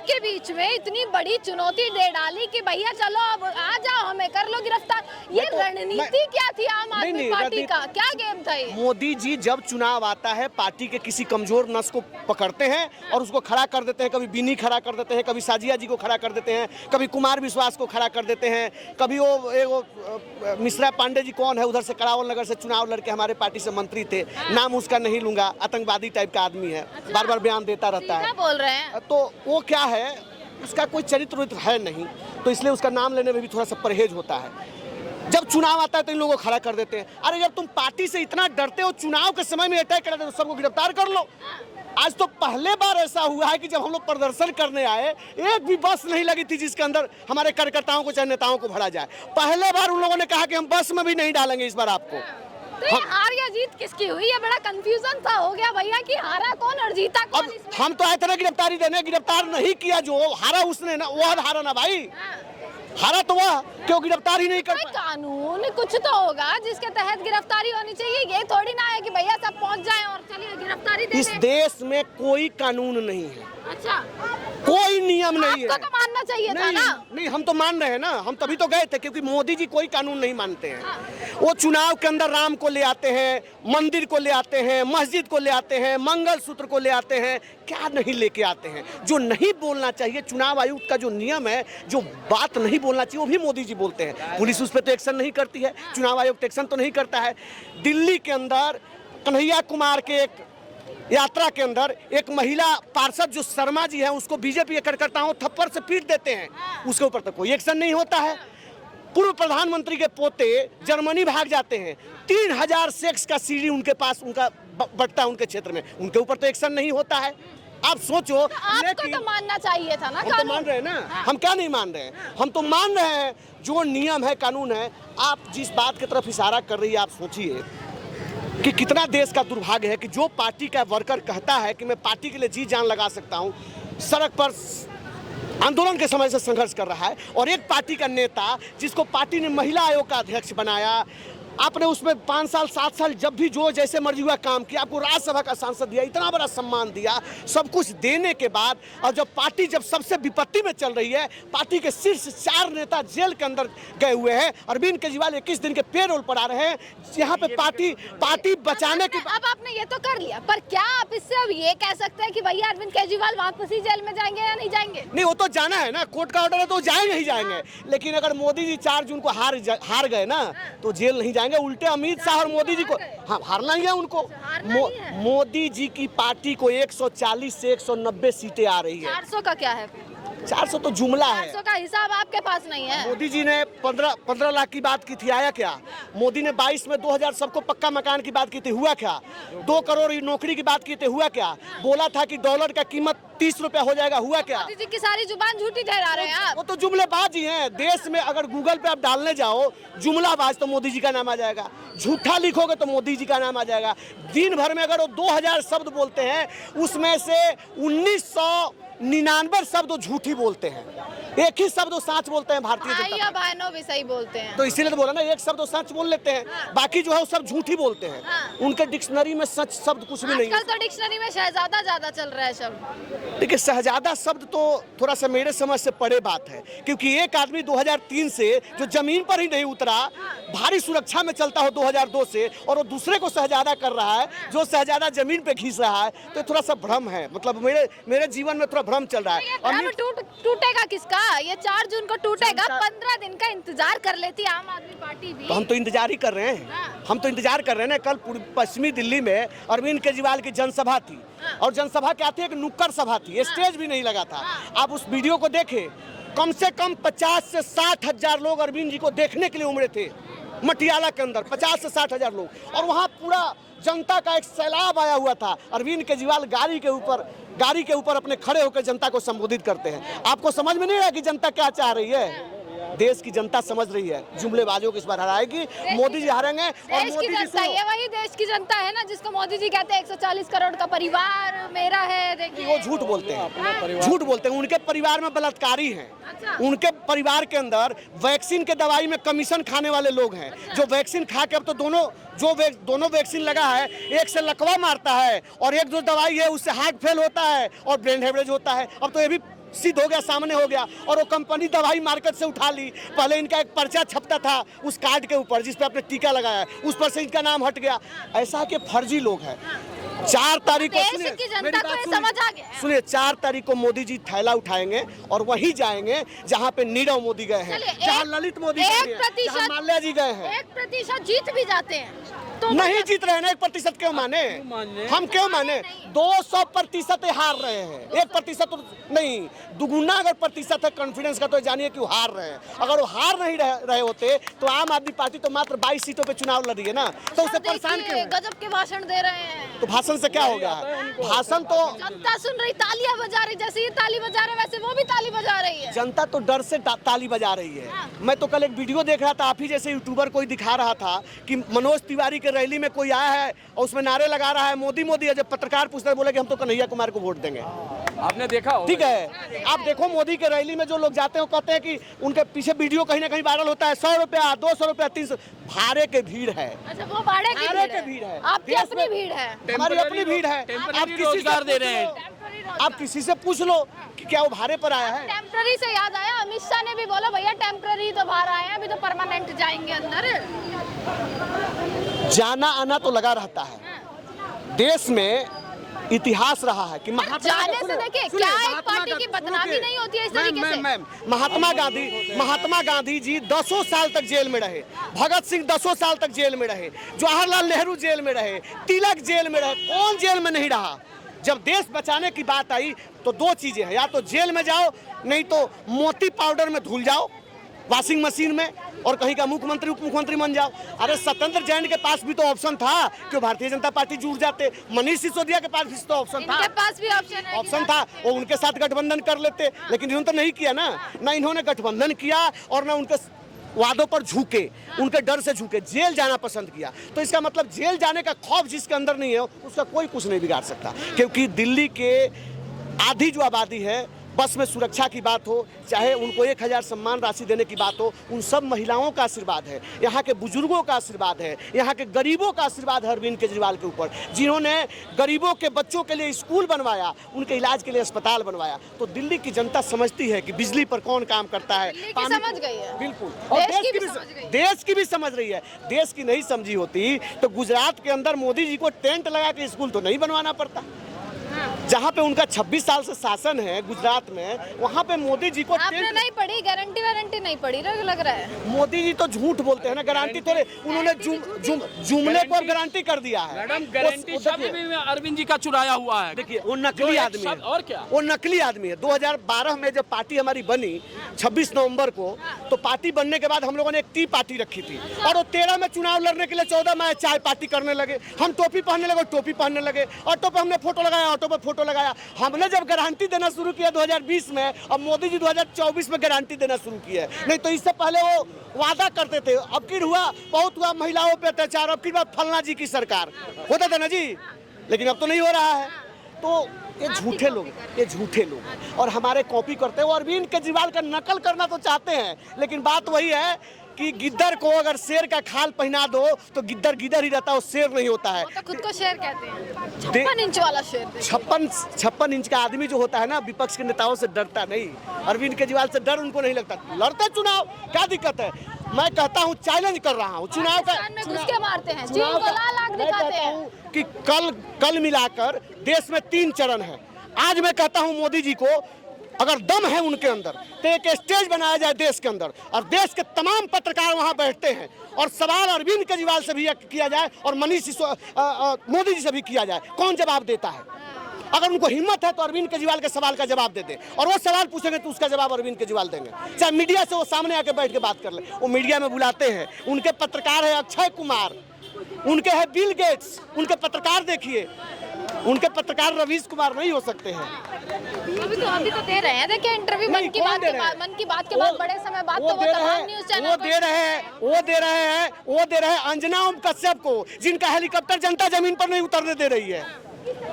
के बीच में इतनी बड़ी चुनौती दे डाली कि भैया चलो अब आ जाओ, हमें कर लो गिरफ्तार। ये रणनीति क्या थी आम आदमी पार्टी का, क्या गेम था ये? मोदी जी जब चुनाव आता है पार्टी के किसी कमजोर नस को पकड़ते हैं और उसको खड़ा कर देते हैं। कभी बीनी खड़ा कर देते हैं, कभी साजिया जी को खड़ा कर देते हैं, कभी कुमार विश्वास को खड़ा कर देते हैं, कभी वो मिश्रा पांडे जी कौन है उधर से करावल नगर से चुनाव लड़के हमारे पार्टी से मंत्री थे, नाम उसका नहीं लूंगा, आतंकवादी टाइप का आदमी है, बार बार बयान देता रहता है। बोल रहे हैं तो वो क्या है, उसका कोई चरित्र है नहीं, तो इसलिए उसका नाम लेने में भी थोड़ा सा परहेज होता है। जब चुनाव आता है तो इन लोगों को खड़ा कर देते हैं। अरे जब तुम पार्टी से इतना डरते हो, चुनाव के समय में अटैक कर देते हो, सबको गिरफ्तार कर लो। आज तो पहले बार ऐसा हुआ है कि जब हम लोग प्रदर्शन करने आए, एक भी बस नहीं लगी थी जिसके अंदर हमारे कार्यकर्ताओं को चाहे नेताओं को भरा जाए। पहले बार उन लोगों ने कहा कि हम बस में भी नहीं डालेंगे इस बार आपको। तो ये हार या जीत किसकी हुई है? बड़ा कंफ्यूजन सा हो गया भैया कि हारा कौन और जीता कौन अब इसमें? हम तो आए थे ना गिरफ्तारी देने, गिरफ्तार नहीं किया, जो हारा उसने ना, वो हारा ना भाई, हारा तो वह क्यों गिरफ्तार ही नहीं कर पाए। कानून कुछ तो होगा जिसके तहत गिरफ्तारी होनी चाहिए। ये थोड़ी ना है कि भैया सब पहुंच जाएं और चलिए गिरफ्तारी दे दें। इस देश में कोई कानून नहीं है, अच्छा, कोई नियम नहीं है। आपको तो मानना चाहिए था ना। नहीं, हम तो मान रहे हैं ना, हम तभी तो गए थे क्योंकि मोदी जी कोई कानून नहीं मानते हैं। वो चुनाव के अंदर राम को ले आते हैं, मंदिर को ले आते हैं, मस्जिद को ले आते हैं, मंगलसूत्र को ले आते हैं, क्या नहीं लेके आते हैं। जो नहीं बोलना चाहिए, चुनाव आयोग का जो नियम है, जो बात नहीं बोलना चाहिए, वो भी मोदी जी बोलते हैं। पुलिस उस पर तो एक्शन नहीं करती है, चुनाव आयोग तो एक्शन तो नहीं करता है। दिल्ली के अंदर कन्हैया कुमार के एक यात्रा के अंदर एक महिला पार्षद जो शर्मा जी है, उसको बीजेपी के कार्यकर्ताओं थप्पड़ से पीट देते हैं, उसके ऊपर तो कोई एक्शन नहीं होता है। पूर्व प्रधानमंत्री के पोते जर्मनी भाग जाते हैं, 3000 सेक्स का सीडी उनके पास उनका बटता है उनके क्षेत्र में, उनके ऊपर तो एक्शन नहीं होता है। आप सोचो। आपको तो मानना चाहिए था ना। हम तो मान रहे हैं ना, हम क्या नहीं मान रहे हैं, हम तो मान रहे हैं जो नियम है, कानून है। आप जिस बात की तरफ इशारा कर रही है, आप सोचिए कि कितना देश का दुर्भाग्य है कि जो पार्टी का वर्कर कहता है कि मैं पार्टी के लिए जी जान लगा सकता हूं, सड़क पर आंदोलन के समय से संघर्ष कर रहा है, और एक पार्टी का नेता जिसको पार्टी ने महिला आयोग का अध्यक्ष बनाया, आपने उसमें 5 साल 7 साल जब भी जो जैसे मर्जी हुआ काम किया, आपको राज्यसभा का सांसद दिया, इतना बड़ा सम्मान दिया, सब कुछ देने के बाद, और जब पार्टी जब सबसे विपत्ति में चल रही है, पार्टी के शीर्ष 4 नेता जेल के अंदर गए हुए हैं, अरविंद केजरीवाल 21 दिन के पेरोल पर आ रहे हैं, यहाँ पे पार्टी बचाने के। अब आपने ये तो कर लिया, पर क्या आप इससे अब ये कह सकते हैं कि भैया अरविंद केजरीवाल वापस ही जेल में जाएंगे या नहीं जाएंगे? नहीं, वो तो जाना है ना, कोर्ट का ऑर्डर है तो जाएंगे ही जाएंगे। लेकिन अगर मोदी जी 4 जून को हार गए ना, तो जेल नहीं जाएंगे, उल्टे अमित शाह और मोदी जी को हारना ही है उनको। मोदी जी की पार्टी को 140 से 190 सीटें आ रही है। 400 का क्या है? 400 तो जुमला है। 400 का हिसाब आपके पास नहीं है। मोदी जी ने 15 लाख की बात की थी, आया क्या? मोदी ने 22 में 2000 सबको पक्का मकान की बात की थी, हुआ क्या? 2 करोड़ नौकरी की बात की थी, हुआ क्या? बोला था कि डॉलर का कीमत 30 रुपया हो जाएगा, हुआ क्या? मोदी जी की सारी जुबान झूठी ठहरा रहे हैं आप। वो तो जुमलेबाज ही हैं। देश में अगर गूगल पे आप डालने जाओ जुमलाबाज, तो मोदी जी का नाम आ जाएगा। झूठा लिखोगे तो मोदी जी का नाम आ जाएगा। दिन भर में अगर वो 2000 शब्द बोलते हैं, उसमें से 1999 शब्द झूठी बोलते हैं, एक ही शब्द सच बोलते हैं भारतीय जनता पार्टी। बहनों भी सही बोलते हैं, तो इसीलिए तो बोला ना, एक शब्द सच बोल लेते हैं, बाकी जो है वो सब झूठी बोलते हैं। उनके डिक्शनरी में सच शब्द कुछ भी नहीं है। आजकल तो डिक्शनरी में शहजादा ज्यादा चल रहा है शब्द। देखिए, शहजादा शब्द तो थोड़ा सा मेरे समझ से परे बात है, क्योंकि एक आदमी 2003 से जो जमीन पर ही नहीं उतरा, भारी सुरक्षा में चलता हो 2002 से, और वो दूसरे को शहजादा कर रहा है, जो शहजादा जमीन पे घिस रहा है, तो थोड़ा सा भ्रम है। मतलब मेरे जीवन में थोड़ा भ्रम चल रहा है। टूटेगा किसका? ये 4 जून को टूटेगा। 15 दिन का इंतजार कर लेती आम आदमी पार्टी भी। तो हम तो इंतजार ही कर रहे हैं, हम तो इंतजार कर रहे हैं ना। कल पश्चिमी दिल्ली में अरविंद केजरीवाल की जनसभा थी, और जनसभा क्या थी, एक नुक्कड़ सभा थी, स्टेज भी नहीं लगा था। आप उस वीडियो को देखें, कम से कम 50 से 60 हजार लोग अरविंद जी को देखने के लिए उमड़े थे मटियाला के अंदर, 50 से 60 हजार लोग, और वहाँ पूरा जनता का एक सैलाब आया हुआ था। अरविंद केजरीवाल गाड़ी के ऊपर अपने खड़े होकर जनता को संबोधित करते हैं। आपको समझ में नहीं आया कि जनता क्या चाह रही है? देश की जनता समझ रही है, जुमलेबाजों को इस बार हराएगी, मोदी जी हारेंगे। और मोदी जी ये वही देश की जनता है ना जिसको मोदी जी कहते हैं 140 करोड़ का परिवार मेरा है। देखिए, वो झूठ बोलते हैं, झूठ बोलते हैं। उनके परिवार में बलात्कारी हैं। अच्छा। उनके परिवार के अंदर वैक्सीन के दवाई में कमीशन खाने वाले लोग हैं। अच्छा। जो वैक्सीन खा के, अब तो दोनों वैक्सीन लगा है, एक से लकवा मारता है और एक जो दवाई है उससे हार्ट फेल होता है और ब्रेन हेमरेज होता है। अब तो ये भी सिद्ध हो गया, सामने हो गया, और वो कंपनी दवाई मार्केट से उठा ली। पहले इनका एक पर्चा छपता था उस कार्ड के ऊपर जिस पे आपने टीका लगाया है, उस पर से इनका नाम हट गया। ऐसा के फर्जी लोग हैं। 4 तारीख को देश सुनिए, की जनता मेरी को बात ये सुनिए। समझ आ गया है। सुनिए, 4 तारीख को मोदी जी थैला उठाएंगे और वहीं जाएंगे जहां पे नीरव मोदी गए हैं, चलिए, जहां ललित मोदी गए हैं, जहां माल्या जी गए हैं। 1% जीत भी जाते हैं तो नहीं जीत रहे हैं ना, 1% क्यों माने? हम क्यों माने? 200% हार रहे हैं, 1% नहीं, दुगुना अगर प्रतिशत है कॉन्फिडेंस का तो जानिए कि वो हार रहे हैं। अगर वो हार नहीं रहे होते तो आम आदमी पार्टी तो मात्र 22 सीटों पे चुनाव लड़ी है ना, तो उसे परेशान क्यों है? गजब के भाषण दे रहे हैं। तो भाषण से क्या होगा? भाषण तो जनता सुन रही, तालियां बजा रही, जैसे ये ताली बजा रहे वैसे वो भी ताली बजा रही है। जनता तो डर से ताली बजा रही है। मैं तो कल एक वीडियो देख रहा था, आप ही जैसे यूट्यूबर कोई दिखा रहा था कि मनोज तिवारी के रैली में कोई आया है और उसमें नारे लगा रहा है मोदी मोदी, जब पत्रकार पूछते बोले कि हम तो कन्हैया कुमार को वोट देंगे। आपने देखा हो? ठीक है, आप देखो मोदी के रैली में जो लोग जाते हैं वो कहते हैं कि उनके पीछे वीडियो कहीं ना कहीं वायरल होता है, 100 रुपया 200 रुपया 300, भाड़े के भीड़ है। अच्छा, वो भाड़े की भीड़ है, आपकी अपनी भीड़ है, हमारी अपनी भीड़ है। आप किसी से दे रहे हैं, आप किसी से पूछ लो कि क्या वो भाड़े पर आया है। टेम्पररी से याद आया, अमित शाह ने भी बोला भैया टेम्पररी तो बाहर आए हैं, अभी तो परमानेंट जाएंगे अंदर। जाना आना तो लगा रहता है। देश में इतिहास रहा है कि जाने से देखिए क्या एक पार्टी की बदनामी नहीं होती है इस तरीके से। महात्मा गांधी जी 10 साल तक जेल में रहे, भगत सिंह 10 साल तक जेल में रहे, जवाहरलाल नेहरू जेल में रहे, तिलक जेल में रहे, कौन जेल में नहीं रहा? जब देश बचाने की बात आई तो 2 चीजें हैं, या तो जेल में जाओ, नहीं तो मोती पाउडर में धुल जाओ वॉशिंग मशीन में, और कहीं का मुख्यमंत्री उप मुख्यमंत्री बन जाओ। अरे सत्येंद्र जैन के पास भी तो ऑप्शन था कि भारतीय जनता पार्टी जुड़ जाते, मनीष सिसोदिया के पास भी तो ऑप्शन था, इनके पास भी ऑप्शन था, वो उनके साथ गठबंधन कर लेते, लेकिन इन्होंने तो नहीं किया ना इन्होंने गठबंधन किया और ना उनके वादों पर झुके, उनके डर से झुके, जेल जाना पसंद किया। तो इसका मतलब जेल जाने का खौफ जिसके अंदर नहीं है उसका कोई कुछ नहीं बिगाड़ सकता, क्योंकि दिल्ली के आधी जो आबादी है, बस में सुरक्षा की बात हो, चाहे उनको 1000 सम्मान राशि देने की बात हो, उन सब महिलाओं का आशीर्वाद है, यहाँ के बुजुर्गों का आशीर्वाद है, यहाँ के गरीबों का आशीर्वाद है अरविंद केजरीवाल के ऊपर, जिन्होंने गरीबों के बच्चों के लिए स्कूल बनवाया, उनके इलाज के लिए अस्पताल बनवाया। तो दिल्ली की जनता समझती है कि बिजली पर कौन काम करता है, समझ गई है बिल्कुल, और देश की भी समझ रही है। देश की नहीं समझी होती तो गुजरात के अंदर मोदी जी को टेंट लगा के स्कूल तो नहीं बनवाना पड़ता। जहाँ पे उनका 26 साल से शासन है गुजरात में, वहाँ पे मोदी जी को आपने नहीं पढ़ी, गारंटी वारंटी नहीं पढ़ी लग रहा है। मोदी जी तो झूठ बोलते हैं ना, गारंटी थोड़े, उन्होंने जुमले पर गारंटी कर दिया है। मैडम गारंटी शब्द भी अरविंद जी का चुराया हुआ है। देखिए वो नकली आदमी है, और क्या, वो नकली आदमी है। 2012 में जब पार्टी हमारी बनी 26 नवंबर को, तो पार्टी बनने के बाद हम लोगों ने एक टी पार्टी रखी थी, और वो 13 में चुनाव लड़ने के लिए 14 में चाय पार्टी करने लगे, हम टोपी पहनने लगे, टोपी पहनने लगे, ऑटो पे हमने फोटो लगाया, ऑटो पे फोटो लगाया। हमने जब गारंटी देना शुरू किया 2020 में, अब मोदी जी 2024 में गारंटी देना शुरू किया है। नहीं तो इससे पहले वो वादा करते थे, अब की हुआ बहुत हुआ महिलाओं पे अत्याचार, अब की बात फलना जी की सरकार होता था ना जी, लेकिन अब तो नहीं हो रहा है। तो ये झूठे लोग हैं और हमारे कॉपी करते हैं। वो अरविंद केजरीवाल का नकल करना तो चाहते हैं, लेकिन बात वही है कि गिद्दर को अगर शेर का खाल पहना दो तो गिद्दर गिद्दर ही रहता है, वो शेर नहीं होता है। तो खुद को शेर कहते हैं, 56 इंच वाला शेर। 56 इंच का आदमी जो होता है ना, विपक्ष के नेताओं से डरता नहीं। अरविंद केजरीवाल से डर उनको नहीं लगता, लड़ते चुनाव, क्या दिक्कत है? मैं कहता हूँ, चैलेंज कर रहा हूँ चुनाव का, मारते हैं दिखाते हैं कि कल मिलाकर देश में 3 चरण है। आज मैं कहता हूँ मोदी जी को, अगर दम है उनके अंदर तो एक स्टेज बनाया जाए देश के अंदर, और देश के तमाम पत्रकार वहां बैठते हैं और सवाल अरविंद केजरीवाल से भी किया जाए और मनीष मोदी जी से भी किया जाए, कौन जवाब देता है? अगर उनको हिम्मत है तो अरविंद केजरीवाल के सवाल का जवाब दे दे, और वो सवाल पूछेंगे तो उसका जवाब अरविंद केजरीवाल देंगे। चाहे मीडिया से वो सामने आके बैठ के बात कर ले, वो मीडिया में बुलाते हैं, उनके पत्रकार है अक्षय कुमार, उनके है बिल गेट्स, उनके पत्रकार देखिए, उनके पत्रकार रवीश कुमार नहीं हो सकते हैं। अभी तो दे रहे हैं, देखिए इंटरव्यू मन की बात के बाद बड़े समय बाद तो वो तमाम न्यूज़ चैनल वो दे रहे हैं अंजना ओम कश्यप को, जिनका हेलीकॉप्टर जनता जमीन पर नहीं उतरने दे रही है,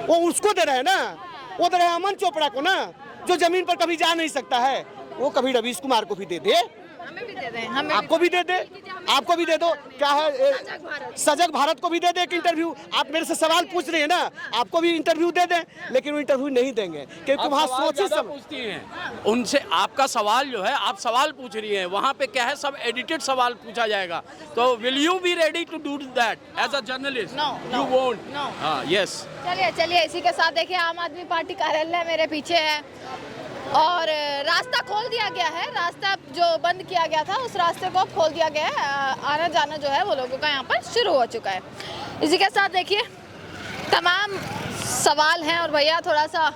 वो उसको दे रहे हैं ना। वो दे रहे हैं अमन चोपड़ा को ना, जो जमीन पर कभी जा नहीं सकता है, वो कभी रवीश कुमार को भी दे दे। हमें भी दे दें, हमें आपको भी दे दे, आपको भी दे दो। क्या है सजग भारत। सजग भारत को भी दे दे एक इंटरव्यू। आप मेरे से सवाल पूछ रहे हैं ना, आपको भी इंटरव्यू दे दें, लेकिन वो इंटरव्यू नहीं देंगे क्योंकि आप वहाँ सवाल सोची ज्यादा सब। पूछती हैं उनसे। आपका सवाल जो है, आप सवाल पूछ रही हैं, वहाँ पे क्या है, सब एडिटेड सवाल पूछा जाएगा। तो will you be ready to do that as a journalist? No, you no, won't? no. हाँ, यस। चलिए चलिए, इसी के साथ देखिए आम आदमी पार्टी कार्यालय मेरे पीछे है और रास्ता खोल दिया गया है। रास्ता जो बंद किया गया था उस रास्ते को अब खोल दिया गया है। आना जाना जो है वो लोगों का यहाँ पर शुरू हो चुका है। इसी के साथ देखिए तमाम सवाल हैं और भैया थोड़ा सा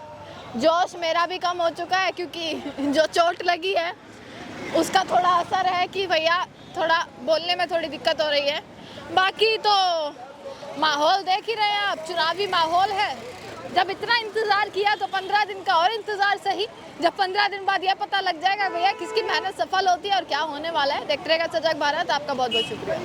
जोश मेरा भी कम हो चुका है क्योंकि जो चोट लगी है उसका थोड़ा असर है कि भैया थोड़ा बोलने में थोड़ी दिक्कत हो रही है। बाकी तो माहौल देख ही रहे हैं आप, चुनावी माहौल है। जब इतना इंतजार किया तो 15 दिन का और इंतजार सही। जब 15 दिन बाद यह पता लग जाएगा भैया किसकी मेहनत सफल होती है और क्या होने वाला है। देखते रहेगा सजग भारत। आपका बहुत बहुत शुक्रिया।